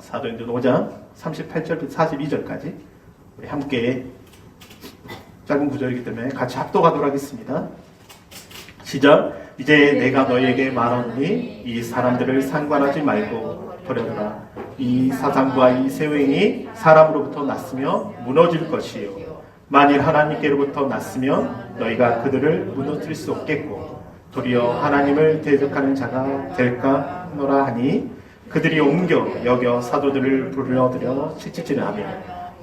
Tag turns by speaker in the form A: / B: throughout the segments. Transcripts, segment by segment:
A: 사도행전 5장 38절부터 42절까지 우리 함께 짧은 구절이기 때문에 같이 합독하도록 하겠습니다. 시작. 이제 내가 너희에게 말하노니 이 사람들을 상관하지 말고 버려두라. 이 사상과 이 세행이 사람으로부터 났으며 무너질 것이요 만일 하나님께로부터 났으면 너희가 그들을 무너뜨릴 수 없겠고 도리어 하나님을 대적하는 자가 될까 하노라 하니 그들이 옮겨 여겨 사도들을 불러들여 채찍질을 하며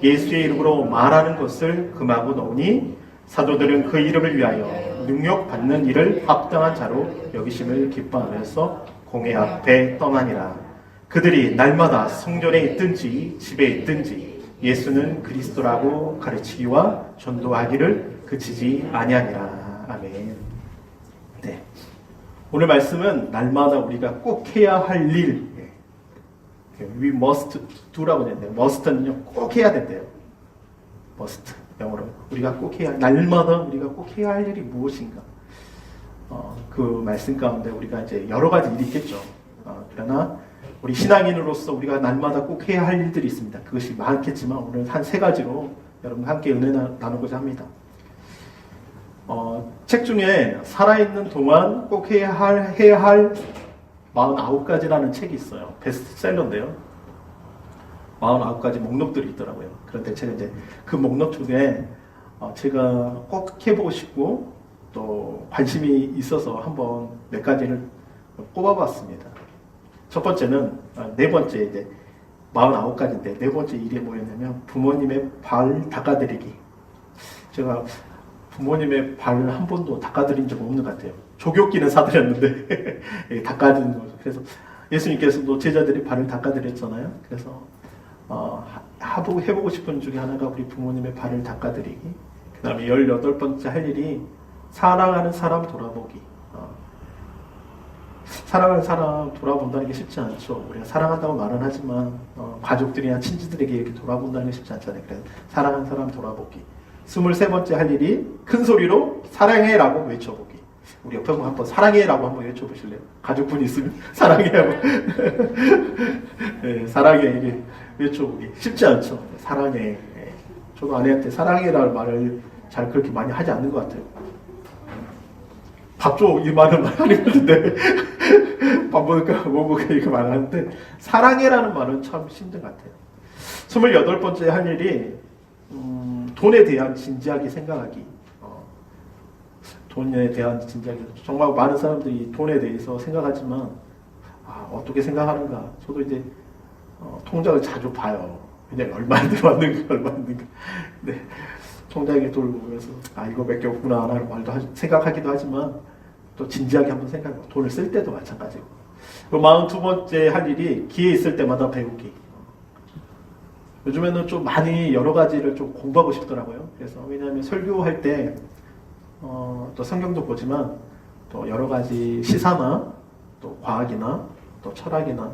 A: 예수의 이름으로 말하는 것을 금하고 넣으니 사도들은 그 이름을 위하여 능력받는 일을 합당한 자로 여기심을 기뻐하면서 공회 앞에 떠나니라. 그들이 날마다 성전에 있든지 집에 있든지 예수는 그리스도라고 가르치기와 전도하기를 그치지 아니하니라. 아멘. 네. 오늘 말씀은 날마다 우리가 꼭 해야 할 일, we must do라고 했는데 must는요 꼭 해야 된대요. must 영어로 우리가 꼭 해야 날마다 우리가 꼭 해야 할 일이 무엇인가? 그 말씀 가운데 우리가 이제 여러 가지 일이 있겠죠. 그러나 우리 신앙인으로서 우리가 날마다 꼭 해야 할 일들이 있습니다. 그것이 많겠지만 오늘 한 세 가지로 여러분과 함께 은혜 나누고자 합니다. 책 중에 살아있는 동안 꼭 해야 할 49가지라는 책이 있어요. 베스트셀러인데요. 49가지 목록들이 있더라고요. 그런데 제가 이제 그 목록 중에 제가 꼭 해보고 싶고 또 관심이 있어서 한번 몇 가지를 꼽아봤습니다. 첫 번째는 네 번째 이제 49가지인데 네 번째 일이 뭐였냐면 부모님의 발 닦아드리기. 제가 부모님의 발을 한 번도 닦아드린 적 없는 것 같아요. 조교기는 사드렸는데 닦아드린 거죠. 그래서 예수님께서도 제자들이 발을 닦아드렸잖아요. 그래서 해보고 싶은 중에 하나가 우리 부모님의 발을 닦아드리기. 그 다음에 18번째 할 일이 사랑하는 사람 돌아보기. 사랑하는 사람 돌아본다는 게 쉽지 않죠. 우리가 사랑한다고 말은 하지만 가족들이나 친지들에게 이렇게 돌아본다는 게 쉽지 않잖아요. 그래서 사랑하는 사람 돌아보기. 23번째 할 일이 큰 소리로 사랑해라고 외쳐보기. 우리 옆에 한번 사랑해라고 한번 외쳐보실래요? 가족분이 있으면 사랑해라고. 네, 사랑해 이게 외쳐보기 쉽지 않죠. 사랑해. 저도 아내한테 사랑해라는 말을 잘 그렇게 많이 하지 않는 것 같아요. 밥 줘 이 말은 많이 하는데 밥 먹을까 뭐 먹을까 이렇게 말하는데 사랑해라는 말은 참 힘든 것 같아요. 28번째 할 일이 돈에 대한 진지하게 생각하기. 돈에 대한 진지하게. 정말 많은 사람들이 돈에 대해서 생각하지만 어떻게 생각하는가. 저도 이제 통장을 자주 봐요. 그냥 얼마 들어왔는가. 네. 통장에 돈을 보면서 이거밖에 없구나 라는 말도 생각하기도 하지만 또 진지하게 한번 생각해보고 돈을 쓸 때도 마찬가지고. 42번째 할 일이 기회 있을 때마다 배우기. 요즘에는 좀 많이 여러 가지를 좀 공부하고 싶더라고요. 그래서 왜냐하면 설교할 때 또 성경도 보지만 또 여러 가지 시사나 또 과학이나 또 철학이나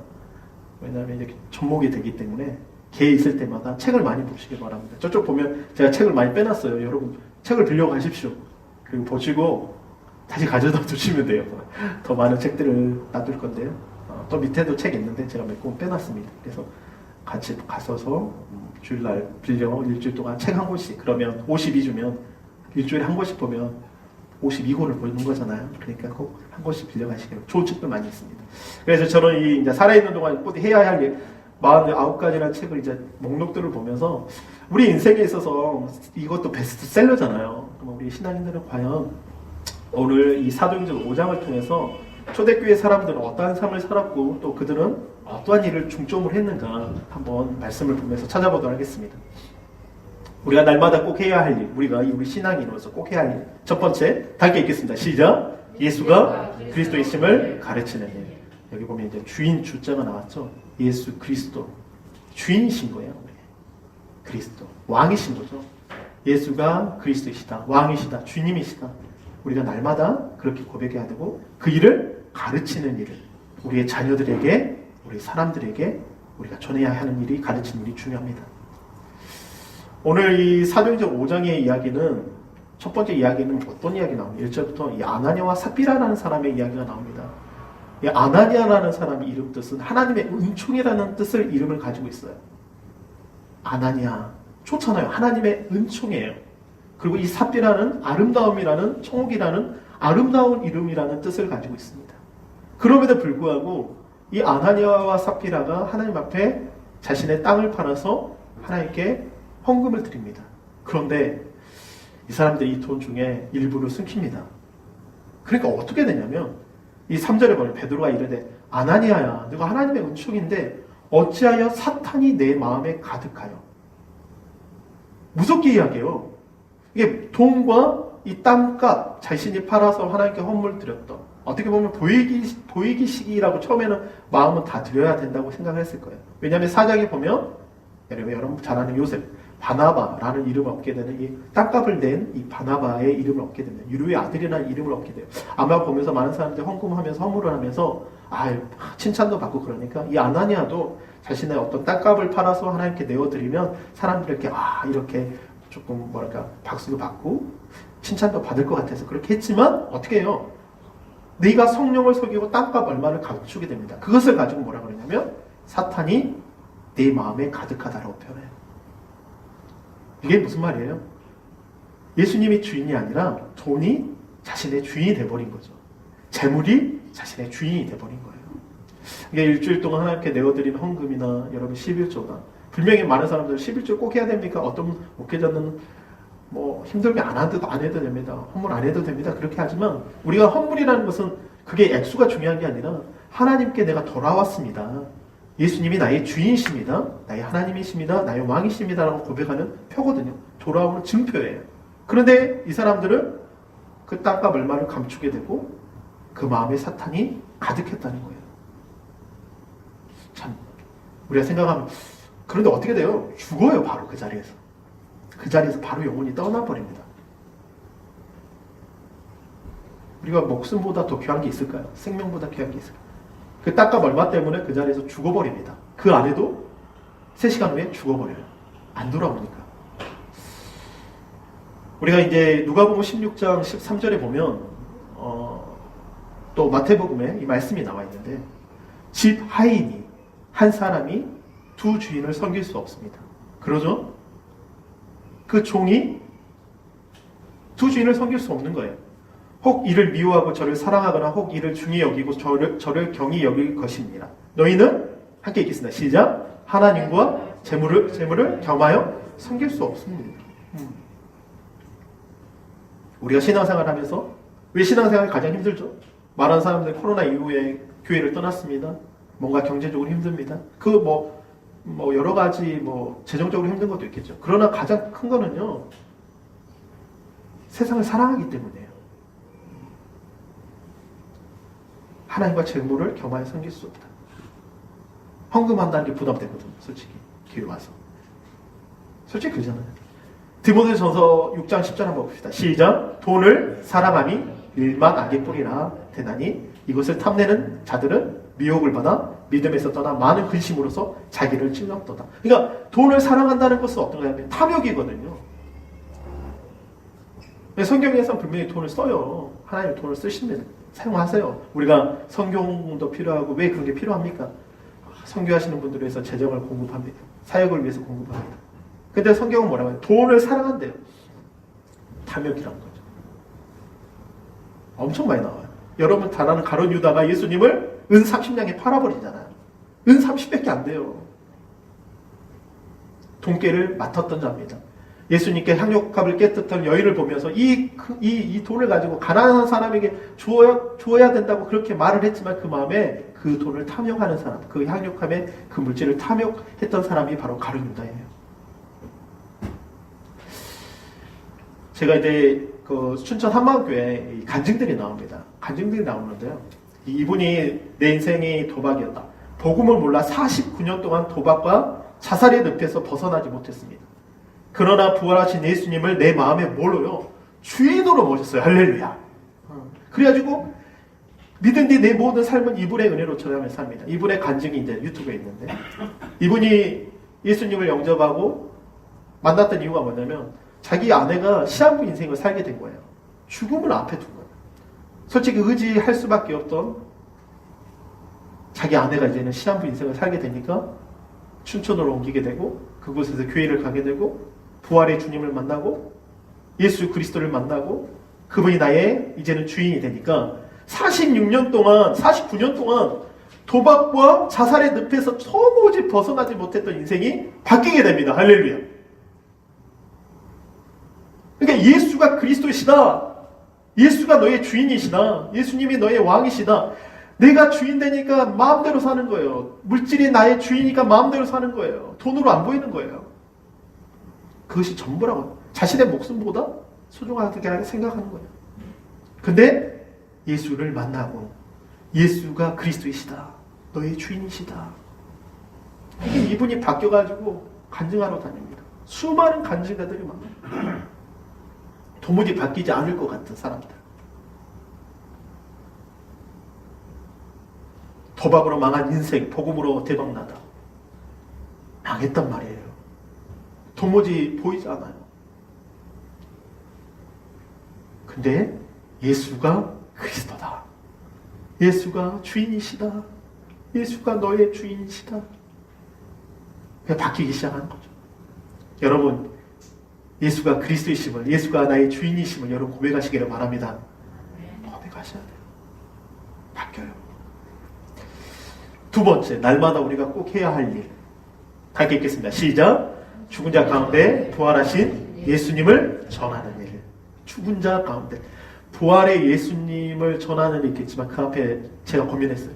A: 왜냐하면 이렇게 접목이 되기 때문에 기회 있을 때마다 책을 많이 보시기 바랍니다. 저쪽 보면 제가 책을 많이 빼놨어요. 여러분 책을 빌려가십시오. 그리고 보시고 다시 가져다 두시면 돼요. 더 많은 책들을 놔둘 건데요. 또 밑에도 책 있는데 제가 몇 권 빼놨습니다. 그래서 같이 가서서 주일날 빌려 일주일 동안 책 한 권씩. 그러면 52주면 일주일에 한 권씩 보면 52권을 보는 거잖아요. 그러니까 꼭 한 권씩 빌려가시길. 좋은 책도 많이 있습니다. 그래서 저는 이제 살아있는 동안 꼭 해야 할 일 49가지라는 책을 이제 목록들을 보면서 우리 인생에 있어서 이것도 베스트셀러잖아요. 그럼 우리 신앙인들은 과연 오늘 이 사도행전 5장을 통해서 초대교회 사람들은 어떠한 삶을 살았고 또 그들은 어떠한 일을 중점으로 했는가 한번 말씀을 보면서 찾아보도록 하겠습니다. 우리가 날마다 꼭 해야 할 일, 우리 신앙인으로서 꼭 해야 할 일. 첫 번째, 다 함께 읽겠습니다. 시작. 예수가 그리스도이심을 가르치는 일. 여기 보면 이제 주인 주자가 나왔죠. 예수 그리스도. 주인이신 거예요. 그리스도. 왕이신 거죠. 예수가 그리스도이시다. 왕이시다. 주님이시다. 우리가 날마다 그렇게 고백해야 되고 그 일을 가르치는 일을 우리의 자녀들에게, 우리 사람들에게 우리가 전해야 하는 일이 가르치는 일이 중요합니다. 오늘 이 사도행전 5장의 이야기는 첫 번째 이야기는 어떤 이야기 나옵니까? 1절부터 이 아나니아와 삽비라라는 사람의 이야기가 나옵니다. 이 아나니아라는 사람의 이름 뜻은 하나님의 은총이라는 뜻을 이름을 가지고 있어요. 아나니아 좋잖아요. 하나님의 은총이에요. 그리고 이 삽비라는 아름다움이라는 청옥이라는 아름다운 이름이라는 뜻을 가지고 있습니다. 그럼에도 불구하고 이 아나니아와 삽비라가 하나님 앞에 자신의 땅을 팔아서 하나님께 헌금을 드립니다. 그런데 이 사람들이 이 돈 중에 일부를 숨깁니다. 그러니까 어떻게 되냐면 이 3절에 보면 베드로가 이르되 아나니아야 너가 하나님의 은총인데 어찌하여 사탄이 내 마음에 가득하여. 무섭게 이야기해요. 이게 돈과 이 땅값 자신이 팔아서 하나님께 헌물을 드렸던 어떻게 보면 보이기식이라고 처음에는 마음은 다 드려야 된다고 생각을 했을 거예요. 왜냐하면 사장에 보면 여러분 잘 아는 요셉 바나바라는 이름을 얻게 되는 이 땅값을 낸 이 바나바의 이름을 얻게 됩니다. 유루의 아들이라는 이름을 얻게 돼요. 아마 보면서 많은 사람들이 헌금하면서 헌물을 하면서 칭찬도 받고 그러니까 이 아나니아도 자신의 어떤 땅값을 팔아서 하나님께 내어드리면 사람들에게 이렇게 조금 박수도 받고 칭찬도 받을 것 같아서 그렇게 했지만 어떻게 해요? 네가 성령을 속이고 땅값 얼마를 감추게 됩니다. 그것을 가지고 뭐라 그러냐면 사탄이 네 마음에 가득하다라고 표현해요. 이게 무슨 말이에요? 예수님이 주인이 아니라 돈이 자신의 주인이 돼버린 거죠. 재물이 자신의 주인이 돼버린 거예요. 이게 일주일 동안 하나님께 내어드린 헌금이나 여러분 11조나 분명히 많은 사람들 11조 꼭 해야 됩니까? 어떤 목회자는 힘들게 안 해도 됩니다. 헌물 안 해도 됩니다. 그렇게 하지만 우리가 헌물이라는 것은 그게 액수가 중요한 게 아니라 하나님께 내가 돌아왔습니다. 예수님이 나의 주인이십니다. 나의 하나님이십니다. 나의 왕이십니다. 라고 고백하는 표거든요. 돌아오는 증표예요. 그런데 이 사람들은 그 땅값 얼마를 감추게 되고 그 마음에 사탄이 가득했다는 거예요. 참 우리가 생각하면 그런데 어떻게 돼요? 죽어요. 바로 그 자리에서. 그 자리에서 바로 영혼이 떠나버립니다. 우리가 목숨보다 더 귀한 게 있을까요? 생명보다 귀한 게 있을까요? 그 땅값 얼마 때문에 그 자리에서 죽어버립니다. 그 안에도 3시간 후에 죽어버려요. 안 돌아오니까. 우리가 이제 누가복음 16장 13절에 보면 또 마태복음에 이 말씀이 나와 있는데 집 하인이 한 사람이 두 주인을 섬길 수 없습니다. 그러죠? 그 종이 두 주인을 섬길 수 없는 거예요. 혹 이를 미워하고 저를 사랑하거나 혹 이를 중히 여기고 저를 경히 여길 것입니다. 너희는 함께 읽겠습니다. 시작. 하나님과 재물을 겸하여 섬길 수 없습니다. 우리가 신앙생활 하면서 왜 신앙생활이 가장 힘들죠? 많은 사람들이 코로나 이후에 교회를 떠났습니다. 뭔가 경제적으로 힘듭니다. 여러 가지 재정적으로 힘든 것도 있겠죠. 그러나 가장 큰 거는요. 세상을 사랑하기 때문이에요. 하나님과 재물을 겸하여 섬길 수 없다. 헌금한다는 게 부담되거든요. 솔직히 교회 와서. 솔직히 그러잖아요. 디모데전서 6장 10절 한번 봅시다. 시작. 돈을 사랑함이 일만 악의 뿌리라 되나니 이것을 탐내는 자들은 미혹을 받아 믿음에서 떠나 많은 근심으로서 자기를 찔렀도다. 그러니까 돈을 사랑한다는 것은 어떤 거냐면 탐욕이거든요. 성경에서 분명히 돈을 써요. 하나님 돈을 쓰십니다. 사용하세요. 우리가 성경도 필요하고 왜 그런 게 필요합니까? 선교하시는 분들을 위해서 재정을 공급합니다. 사역을 위해서 공급합니다. 근데 성경은 뭐라고 해요? 돈을 사랑한대요. 탐욕이라는 거죠. 엄청 많이 나와요. 여러분 잘 아는 가룟 유다가 예수님을 은 30냥에 팔아버리잖아요. 은 30밖에 안 돼요. 돈깨를 맡았던 자입니다. 예수님께 향료값을 깨뜨던 여인을 보면서 이 돈을 가지고 가난한 사람에게 주어야 된다고 그렇게 말을 했지만 그 마음에 그 돈을 탐욕하는 사람, 그 향료값의 그 물질을 탐욕했던 사람이 바로 가룟 유다예요. 제가 이제 그 춘천 한마음교회 간증들이 나옵니다. 간증들이 나오는데요. 이분이 내 인생이 도박이었다. 복음을 몰라 49년 동안 도박과 자살의 늪에서 벗어나지 못했습니다. 그러나 부활하신 예수님을 내 마음에 뭘로요? 주인으로 모셨어요. 할렐루야. 그래가지고 믿은 뒤 내 모든 삶은 이분의 은혜로 전하며 삽니다. 이분의 간증이 이제 유튜브에 있는데 이분이 예수님을 영접하고 만났던 이유가 뭐냐면 자기 아내가 시한부 인생을 살게 된 거예요. 죽음을 앞에 둔 거예요. 솔직히 의지할 수밖에 없던 자기 아내가 이제는 시한부 인생을 살게 되니까 춘천으로 옮기게 되고 그곳에서 교회를 가게 되고 부활의 주님을 만나고 예수 그리스도를 만나고 그분이 나의 이제는 주인이 되니까 46년 동안 49년 동안 도박과 자살의 늪에서 도무지 벗어나지 못했던 인생이 바뀌게 됩니다. 할렐루야. 그러니까 예수가 그리스도이시다. 예수가 너의 주인이시다. 예수님이 너의 왕이시다. 내가 주인 되니까 마음대로 사는 거예요. 물질이 나의 주인이니까 마음대로 사는 거예요. 돈으로 안 보이는 거예요. 그것이 전부라고. 자신의 목숨보다 소중하게 생각하는 거예요. 근데 예수를 만나고 예수가 그리스도이시다. 너의 주인이시다. 이분이 바뀌어가지고 간증하러 다닙니다. 수많은 간증가들이 많아요. 도무지 바뀌지 않을 것 같은 사람들. 도박으로 망한 인생, 복음으로 대박나다. 망했단 말이에요. 도무지 보이지 않아요. 근데 예수가 그리스도다. 예수가 주인이시다. 예수가 너의 주인이시다. 그냥 바뀌기 시작하는 거죠. 여러분, 예수가 그리스도이심을, 예수가 나의 주인이심을 여러분 고백하시기를 바랍니다. 고백하셔야 돼요. 바뀌어요. 두 번째, 날마다 우리가 꼭 해야 할 일. 함께 읽겠습니다. 시작. 죽은 자 가운데 부활하신 예수님을 전하는 일. 죽은 자 가운데 부활의 예수님을 전하는 일 있겠지만 그 앞에 제가 고민했어요.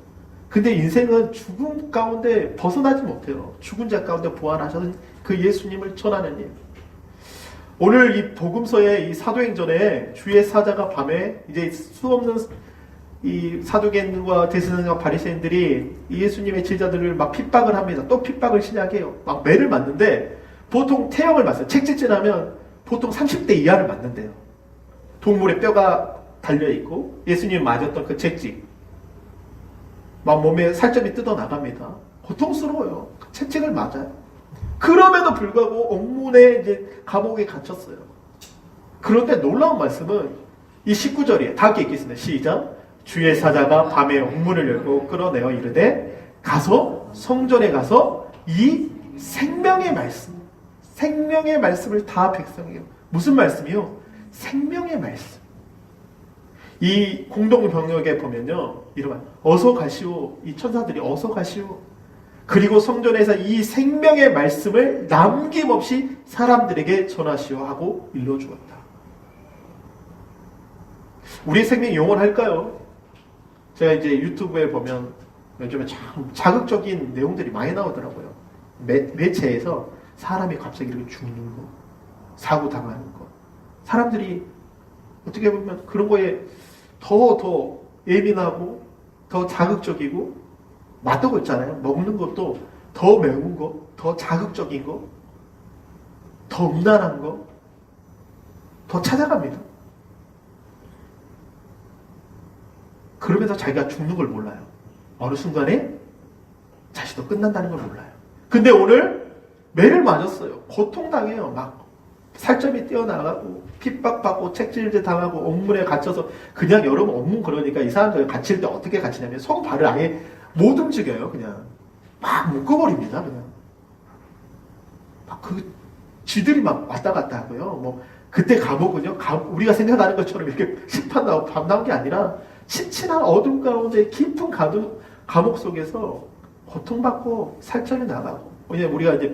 A: 근데 인생은 죽음 가운데 벗어나지 못해요. 죽은 자 가운데 부활하신 그 예수님을 전하는 일. 오늘 이 복음서의 이 사도행전에 주의 사자가 밤에 이제 수없는 이 사두개인과 대제사장과 바리새인들이 예수님의 제자들을 막 핍박을 합니다. 또 핍박을 시작해요. 막 매를 맞는데 보통 태형을 맞아요. 책짓질하면 보통 30대 이하를 맞는데요. 동물의 뼈가 달려있고 예수님이 맞았던 그 채찍 막 몸에 살점이 뜯어나갑니다. 고통스러워요. 그 채찍을 맞아요. 그럼에도 불구하고 옥문에 이제 감옥에 갇혔어요. 그런데 놀라운 말씀은 이 19절이에요. 다 함께 읽겠습니다. 시작. 주의 사자가 밤에 옥문을 열고 끌어내어 이르되 가서 성전에 가서 이 생명의 말씀을 다 백성에게. 무슨 말씀이요? 생명의 말씀. 이 공동병역에 보면요, 이러면 어서 가시오. 이 천사들이 어서 가시오. 그리고 성전에서 이 생명의 말씀을 남김없이 사람들에게 전하시오 하고 일러주었다. 우리의 생명이 영원할까요? 제가 이제 유튜브에 보면 요즘에 참 자극적인 내용들이 많이 나오더라고요. 매체에서 사람이 갑자기 이렇게 죽는 거, 사고 당하는 거. 사람들이 어떻게 보면 그런 거에 더 예민하고 더 자극적이고 맛도 있잖아요. 먹는 것도 더 매운 거, 더 자극적인 거, 더 음란한 거, 더 찾아갑니다. 그러면서 자기가 죽는 걸 몰라요. 어느 순간에 자신도 끝난다는 걸 몰라요. 근데 오늘 매를 맞았어요. 고통당해요. 막 살점이 떼어나가고 핍박받고 책질질 당하고 옥문에 갇혀서 그냥 여러분 옥문 그러니까 이 사람들 갇힐 때 어떻게 갇히냐면 손 발을 아예 못 움직여요. 그냥 막 묶어버립니다. 그냥 막 그 쥐들이 막 왔다 갔다 하고요. 뭐 그때 감옥은요, 우리가 생각하는 것처럼 이렇게 심판 나오고 밤 나온 게 아니라 친친한 어둠 가운데 깊은 감옥 속에서 고통받고 살점이 나가고. 왜냐면 우리가 이제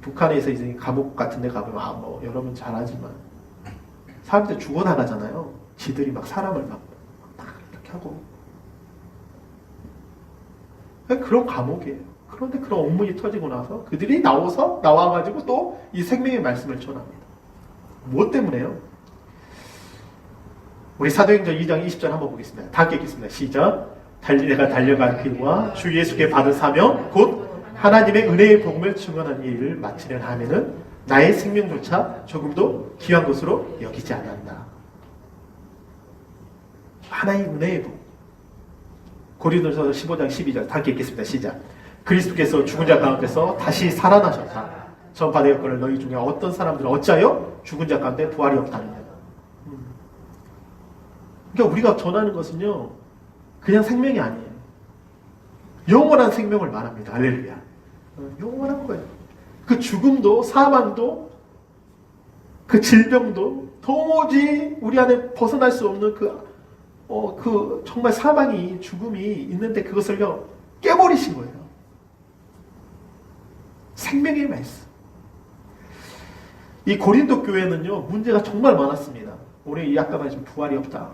A: 북한에서 이제 감옥 같은 데 가면 뭐 여러분 잘 알지만 사람들 죽어나가잖아요. 지들이 막 사람을 막 이렇게 하고. 그런 감옥이에요. 그런데 그런 옥문이 터지고 나서 그들이 나와가지고 또 이 생명의 말씀을 전합니다. 무엇 때문에요? 우리 사도행전 2장 20절 한번 보겠습니다. 다 읽겠습니다. 시작. 내가 달려간 길과 주 예수께 받은 사명 곧 하나님의 은혜의 복음을 증언하는 일을 마치려 하면은 나의 생명조차 조금도 귀한 것으로 여기지 않았다. 하나의 은혜의 복음. 고린도전서 15장 12절 다 읽겠습니다. 시작. 그리스도께서 죽은 자 가운데서 다시 살아나셨다. 전파되었거늘 너희 중에 어떤 사람들은 어찌하여 죽은 자 가운데 부활이 없다느냐. 그러니까 우리가 전하는 것은요, 그냥 생명이 아니에요. 영원한 생명을 말합니다. 할렐루야. 영원한 거예요. 그 죽음도 사망도 그 질병도 도무지 우리 안에 벗어날 수 없는 그 정말 사망이 죽음이 있는데 그것을요 깨버리신 거예요. 생명의 말씀. 이 고린도 교회는요 문제가 정말 많았습니다. 우리 아까 말씀 부활이 없다.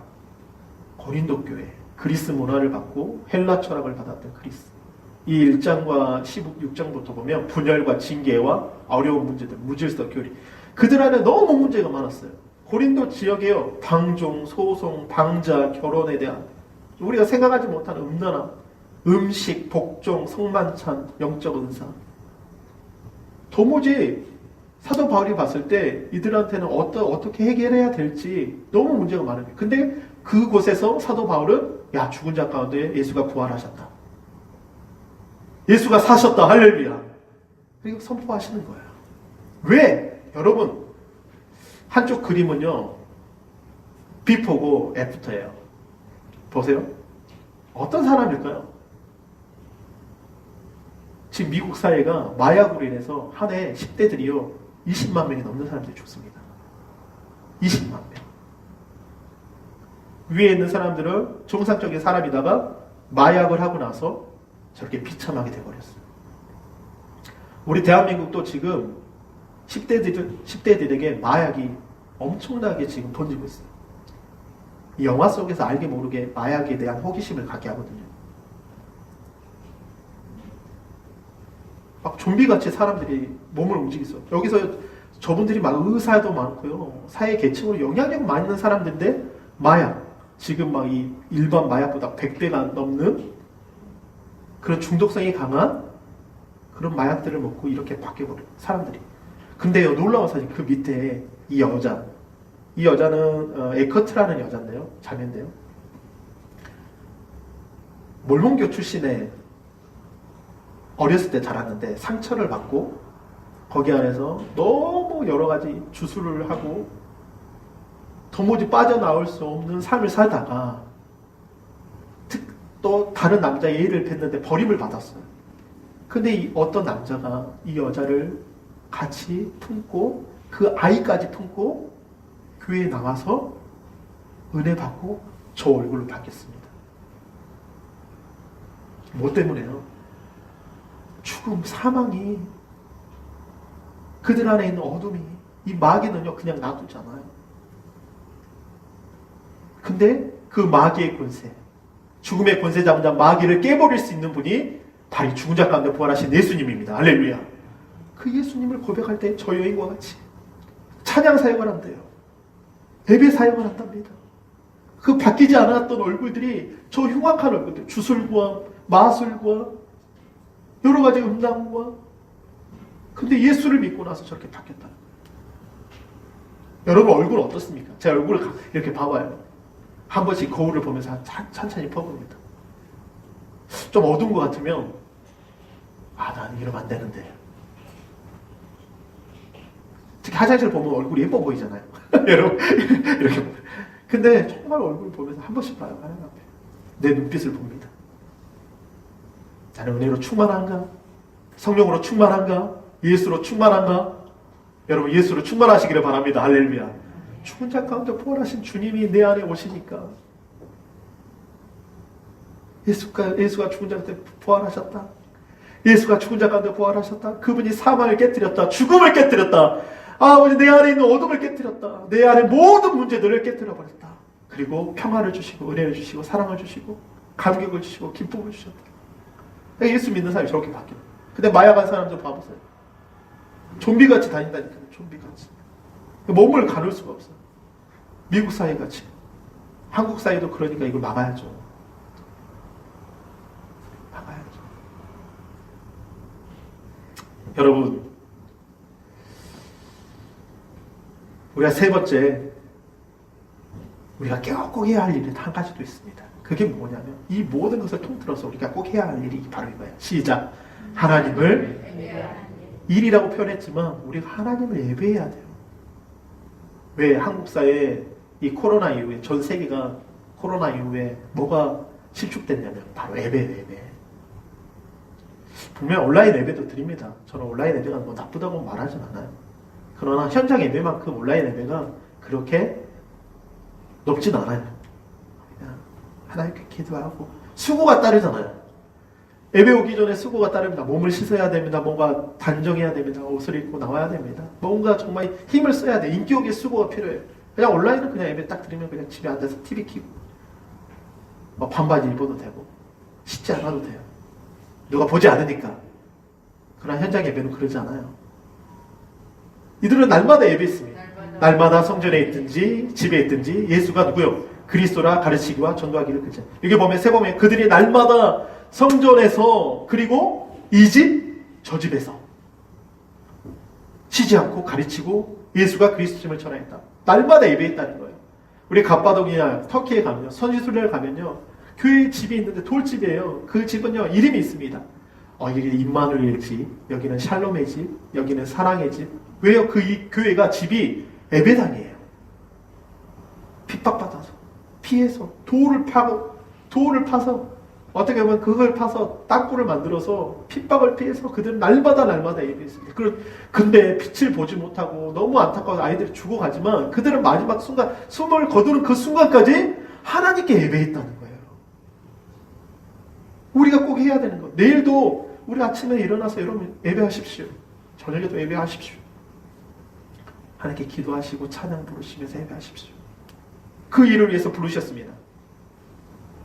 A: 고린도 교회 그리스 문화를 받고 헬라 철학을 받았던 그리스. 이 1장과 16장부터 보면 분열과 징계와 어려운 문제들, 무질서 교리. 그들 안에 너무 문제가 많았어요. 고린도 지역에요. 방종, 소송, 방자, 결혼에 대한 우리가 생각하지 못한 음란함, 음식, 복종, 성만찬, 영적 은사. 도무지 사도 바울이 봤을 때 이들한테는 어떻게 해결해야 될지 너무 문제가 많은 거예요. 근데 그곳에서 사도 바울은 죽은 자 가운데 예수가 부활하셨다. 예수가 사셨다. 할렐루야. 그리고 선포하시는 거예요. 왜? 여러분 한쪽 그림은요 비포고 애프터예요. 보세요. 어떤 사람일까요? 지금 미국 사회가 마약으로 인해서 한 해 10대들이요 20만 명이 넘는 사람들이 죽습니다. 20만 명. 위에 있는 사람들은 정상적인 사람이다가 마약을 하고 나서 저렇게 비참하게 돼버렸어요. 우리 대한민국도 지금 10대들에게 마약이 엄청나게 지금 던지고 있어요. 이 영화 속에서 알게 모르게 마약에 대한 호기심을 갖게 하거든요. 막 좀비같이 사람들이 몸을 움직이죠. 여기서 저분들이 막 의사도 많고요. 사회 계층으로 영향력 많이 있는 사람들인데 마약. 지금 막 이 일반 마약보다 100배가 넘는 그런 중독성이 강한 그런 마약들을 먹고 이렇게 바뀌어버려요. 사람들이. 근데요, 놀라운 사실 그 밑에 이 여자는 에커트라는 여자인데요. 자매인데요. 몰몬교 출신의 어렸을 때 자랐는데 상처를 받고 거기 안에서 너무 여러 가지 주술을 하고 도무지 빠져나올 수 없는 삶을 살다가 또 다른 남자의 예를 뵀는데 버림을 받았어요. 근데 이 어떤 남자가 이 여자를 같이 품고 그 아이까지 품고 교회에 나와서 은혜 받고 저 얼굴로 바뀌었습니다. 뭐 때문에요? 죽음, 사망이 그들 안에 있는 어둠이 이 마귀는요 그냥 놔두잖아요. 근데 그 마귀의 권세, 죽음의 권세 잡은 자 마귀를 깨버릴 수 있는 분이 바로 죽은 자 가운데 부활하신 예수님입니다. 할렐루야. 그 예수님을 고백할 때 저 여인과 같이 찬양 사역을 한대요. 예배 사역을 한답니다. 그 바뀌지 않았던 얼굴들이 저 흉악한 얼굴들, 주술과 마술과 여러 가지 음란과 근데 예수를 믿고 나서 저렇게 바뀌었다. 여러분 얼굴 어떻습니까? 제 얼굴을 이렇게 봐봐요. 한 번씩 거울을 보면서 천천히 퍼봅니다. 좀 어두운 것 같으면 난 이러면 안 되는데. 특히 화장실 보면 얼굴이 예뻐 보이잖아요. 여러분 이렇게. 근데 정말 얼굴 보면서 한 번씩 봐요. 하나님 앞에. 내 눈빛을 봅니다. 나는 은혜로 충만한가? 성령으로 충만한가? 예수로 충만한가? 여러분 예수로 충만하시기를 바랍니다. 할렐루야. 죽은 자 가운데 부활하신 주님이 내 안에 오시니까 예수가 죽은 자 가운데 부활하셨다. 예수가 죽은 자 가운데 부활하셨다. 그분이 사망을 깨뜨렸다. 죽음을 깨뜨렸다. 아버지 내 안에 있는 어둠을 깨뜨렸다. 내 안에 모든 문제들을 깨뜨려버렸다. 그리고 평화를 주시고 은혜를 주시고 사랑을 주시고 감격을 주시고 기쁨을 주셨다. 예수 믿는 사람이 저렇게 바뀌어요. 근데 마약한 사람들 봐보세요. 좀비같이 다닌다니까요. 좀비같이. 몸을 가눌 수가 없어요. 미국 사회같이. 한국 사회도 그러니까 이걸 막아야죠. 막아야죠. 여러분, 우리가 세 번째, 우리가 꼭 해야 할 일이 한 가지도 있습니다. 그게 뭐냐면 이 모든 것을 통틀어서 우리가 꼭 해야 할 일이 바로 이거예요. 시작. 하나님을 일이라고 표현했지만 우리가 하나님을 예배해야 돼요. 왜 한국 사회에 이 코로나 이후에 전 세계가 코로나 이후에 뭐가 실축됐냐면 바로 예배예요. 예배. 분명 온라인 예배도 드립니다. 저는 온라인 예배가 뭐 나쁘다고 말하진 않아요. 그러나 현장 예배만큼 온라인 예배가 그렇게 높진 않아요. 그냥 하나님께 기도하고 수고가 따르잖아요. 예배 오기 전에 수고가 따릅니다. 몸을 씻어야 됩니다. 뭔가 단정해야 됩니다. 옷을 입고 나와야 됩니다. 뭔가 정말 힘을 써야 돼. 인격의 수고가 필요해요. 그냥 온라인은 그냥 예배 딱 드리면 그냥 집에 앉아서 TV 켜고 뭐 반바지 입어도 되고 씻지 않아도 돼요. 누가 보지 않으니까. 그러나 현장 예배는 그러지 않아요. 이들은 날마다 예배했습니다. 날마다 성전에 있든지 집에 있든지 예수가 누구요? 그리스도라 가르치기와 전도하기를 그죠. 여기 보면 세 보면 그들이 날마다 성전에서 그리고 이 집 저 집에서 쉬지 않고 가르치고 예수가 그리스도임을 전하였다. 날마다 예배했다는 거예요. 우리 갑바독이나 터키에 가면요, 선지순례를 가면요, 교회 집이 있는데 돌집이에요. 그 집은요 이름이 있습니다. 여기는 임마누엘 집, 여기는 샬롬의 집, 여기는 사랑의 집. 왜요? 이 교회가 집이 예배당이에요. 핍박받아서, 피해서, 돌을 파서, 어떻게 보면 그걸 파서 땅굴을 만들어서 핍박을 피해서 그들은 날마다 예배했습니다. 근데 빛을 보지 못하고 너무 안타까워서 아이들이 죽어가지만 그들은 마지막 순간, 숨을 거두는 그 순간까지 하나님께 예배했다는 거예요. 우리가 꼭 해야 되는 거. 내일도 우리 아침에 일어나서 여러분 예배하십시오. 저녁에도 예배하십시오. 하나님께 기도하시고 찬양 부르시면서 예배하십시오. 그 일을 위해서 부르셨습니다.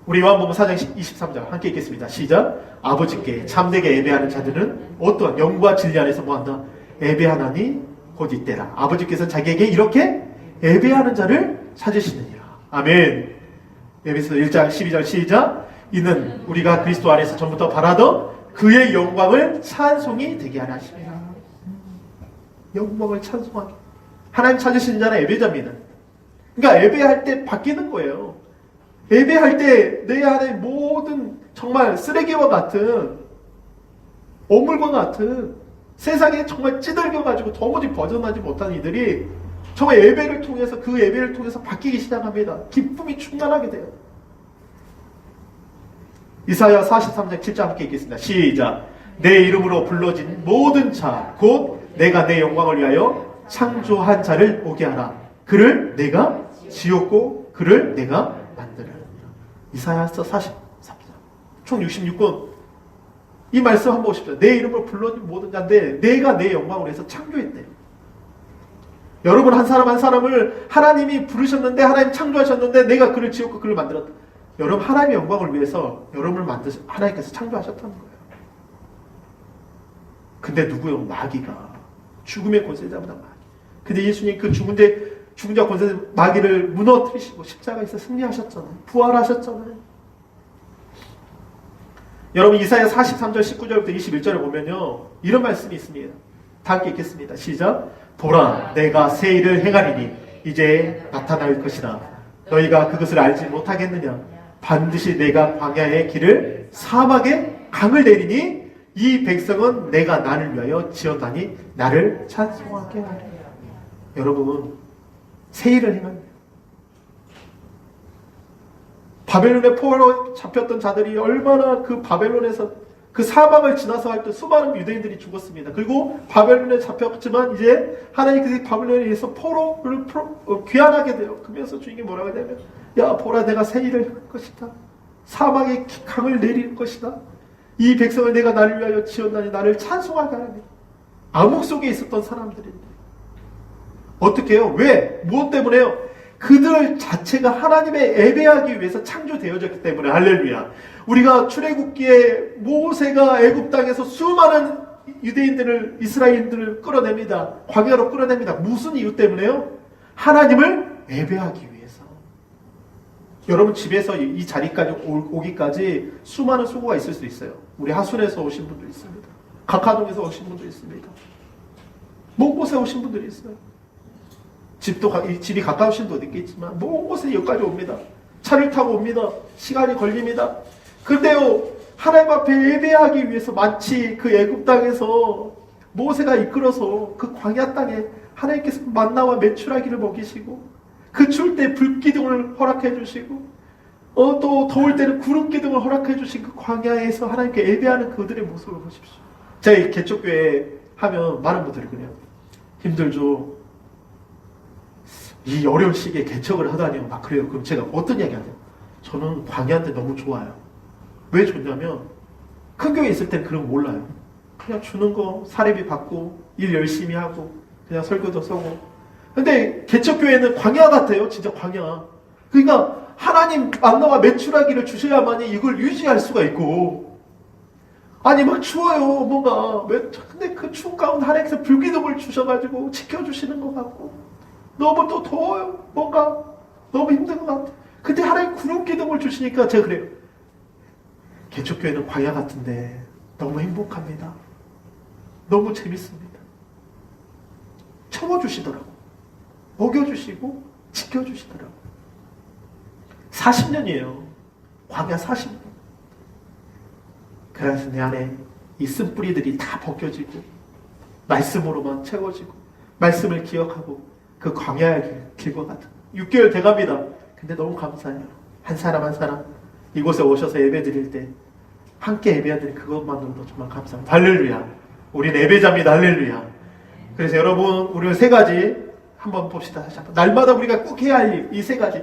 A: 우리 요한복음 4장 23절 함께 읽겠습니다. 시작. 아버지께 참되게 예배하는 자들은 어떠한 영과 진리 안에서 뭐한다? 예배하나니 곧 이때라. 아버지께서 자기에게 이렇게 예배하는 자를 찾으시느니라. 아멘. 에베소 1장 12절 시작. 이는 우리가 그리스도 안에서 전부터 바라던 그의 영광을 찬송이 되게 하려 하십니다. 영광을 찬송하게. 하나님 찾으시는 자는 예배자입니다. 그러니까 예배할 때 바뀌는 거예요. 예배할 때 내 안에 모든 정말 쓰레기와 같은 오물과 같은 세상에 정말 찌들겨가지고 도무지 벗어나지 못한 이들이 정말 예배를 통해서 그 예배를 통해서 바뀌기 시작합니다. 기쁨이 충만하게 돼요. 이사야 43장 7절 함께 읽겠습니다. 시작. 내 이름으로 불러진 모든 자 곧 내가 내 영광을 위하여 창조한 자를 오게 하라. 그를 내가 지었고 그를 내가 만들었느니라. 이사야서 43장 총 66권. 이 말씀 한번 보십시오. 내 이름으로 불러진 모든 자인데 내가 내 영광을 위해서 창조했대요. 여러분 한 사람 한 사람을 하나님이 부르셨는데 하나님 창조하셨는데 내가 그를 지었고 그를 만들었다. 여러분 하나님의 영광을 위해서 여러분을 하나님께서 창조하셨다는 거예요. 근데 누구요? 마귀가. 죽음의 권세자보다 마귀. 근데 예수님 그 죽은 자 권세 마귀를 무너뜨리시고 십자가에서 승리하셨잖아요. 부활하셨잖아요. 여러분 이사야 43절 19절부터 21절을 보면요 이런 말씀이 있습니다. 다 함께 읽겠습니다. 시작. 보라 내가 새 일을 행하리니 이제 나타날 것이라. 너희가 그것을 알지 못하겠느냐. 반드시 내가 광야의 길을 사막에 강을 내리니 이 백성은 내가 나를 위하여 지었다니 나를 찬송하게 하리라. 여러분 새 일을 행합니다. 바벨론의 포로로 잡혔던 자들이 얼마나 그 바벨론에서 그 사막을 지나서 할 때 수많은 유대인들이 죽었습니다. 그리고 바벨론에 잡혔지만 이제 하나님께서 바벨론에 의해서 포로를 귀환하게 돼요. 그러면서 주님이 뭐라고 하냐면 야 보라 내가 새 일을 할 것이다. 사막에 강을 내릴 것이다. 이 백성을 내가 나를 위하여 지었나니 나를 찬송하게 하니. 암흑 속에 있었던 사람들인데 어떻게 해요? 왜? 무엇 때문에요? 그들 자체가 하나님의 예배하기 위해서 창조되어졌기 때문에. 할렐루야. 우리가 출애굽기에 모세가 애굽 땅에서 수많은 유대인들을 이스라엘인들을 끌어냅니다. 광야로 끌어냅니다. 무슨 이유 때문에요? 하나님을 예배하기 위해서. 여러분 집에서 이 자리까지 오기까지 수많은 수고가 있을 수 있어요. 우리 하순에서 오신 분도 있습니다. 각하동에서 오신 분도 있습니다. 먼 곳에 오신 분들이 있어요. 집이 가까우신 분도 있겠지만 먼 곳에 여기까지 옵니다. 차를 타고 옵니다. 시간이 걸립니다. 그런데요 하나님 앞에 예배하기 위해서 마치 그 애굽 땅에서 모세가 이끌어서 그 광야 땅에 하나님께서 만나와 메추라기를 먹이시고 그 추울 때 불기둥을 허락해 주시고 또 더울 때는 구름 기둥을 허락해 주신 그 광야에서 하나님께 예배하는 그들의 모습을 보십시오. 제가 개척교회 하면 많은 분들이 그래요. 힘들죠. 이 어려운 시기에 개척을 하다니요. 막 그래요. 그럼 제가 어떤 이야기 하냐. 저는 광야인데 너무 좋아요. 왜 좋냐면 큰 교회 있을 땐 그런 거 몰라요. 그냥 주는 거 사례비 받고 일 열심히 하고 그냥 설교도 쓰고. 근데 개척교회는 광야 같아요. 진짜 광야. 그러니까 하나님 만나와 매출하기를 주셔야만이 이걸 유지할 수가 있고, 아니 막 추워요 뭔가. 근데 그 추운 가운데 하나님께서 불기둥을 주셔가지고 지켜주시는 것 같고, 너무 또 더워요 뭔가 너무 힘든 것 같아. 근데 하나님 구름 기둥을 주시니까 제가 그래요. 개척교회는 광야 같은데 너무 행복합니다. 너무 재밌습니다. 채워주시더라고. 먹여주시고 지켜주시더라고. 40년이에요. 광야 40년. 그래서 내 안에 이 쓴뿌리들이 다 벗겨지고 말씀으로만 채워지고 말씀을 기억하고 그 광야의 길과 같은 6개월 돼갑니다. 근데 너무 감사해요. 한 사람 한 사람 이곳에 오셔서 예배 드릴 때 함께 예배하는 그것만으로도 정말 감사합니다. 할렐루야. 우리는 예배자입니다. 할렐루야. 그래서 여러분 우리 세 가지 한번 봅시다. 다시 한번. 날마다 우리가 꼭 해야 할 일, 이 세 가지.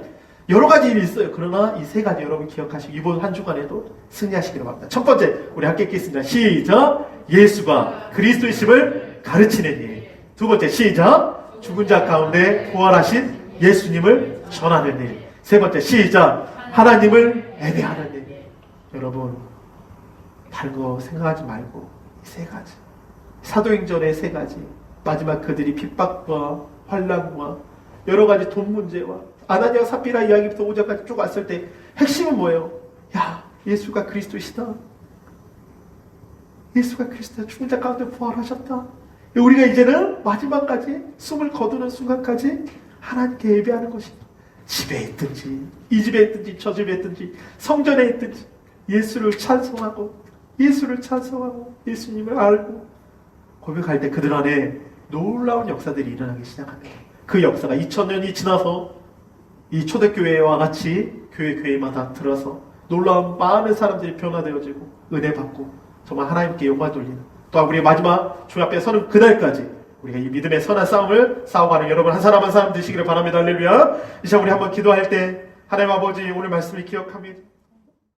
A: 여러 가지 일이 있어요. 그러나 이 세 가지 여러분 기억하시고 이번 한 주간에도 승리하시기를 바랍니다. 첫 번째, 우리 함께 읽겠습니다. 시작! 예수가 그리스도이심을 가르치는 일. 두 번째, 시작! 죽은 자 가운데 부활하신 예수님을 전하는 일. 세 번째, 시작! 하나님을 예배하는 일. 여러분, 다른 거 생각하지 말고 이 세 가지. 사도행전의 세 가지. 마지막 그들이 핍박과 환난과 여러 가지 돈 문제와 아나니아 삽비라 이야기부터 5절까지 쭉 왔을 때 핵심은 뭐예요? 야, 예수가 그리스도시다. 예수가 그리스도다. 죽은 자 가운데 부활하셨다. 우리가 이제는 마지막까지 숨을 거두는 순간까지 하나님께 예배하는 것이다. 집에 있든지 이 집에 있든지 저 집에 있든지 성전에 있든지 예수를 찬송하고 예수님을 알고 고백할 때 그들 안에 놀라운 역사들이 일어나기 시작합니다. 그 역사가 2000년이 지나서 이 초대교회와 같이 교회마다 들어서 놀라운 많은 사람들이 변화되어지고 은혜 받고 정말 하나님께 영광 돌리는, 또한 우리의 마지막 주 앞에 서는 그날까지 우리가 이 믿음의 선한 싸움을 싸워가는 여러분 한 사람 한 사람 되시기를 바랍니다. 할렐루야. 이 시간 우리 한번 기도할 때 하나님 아버지 오늘 말씀을 기억합니다.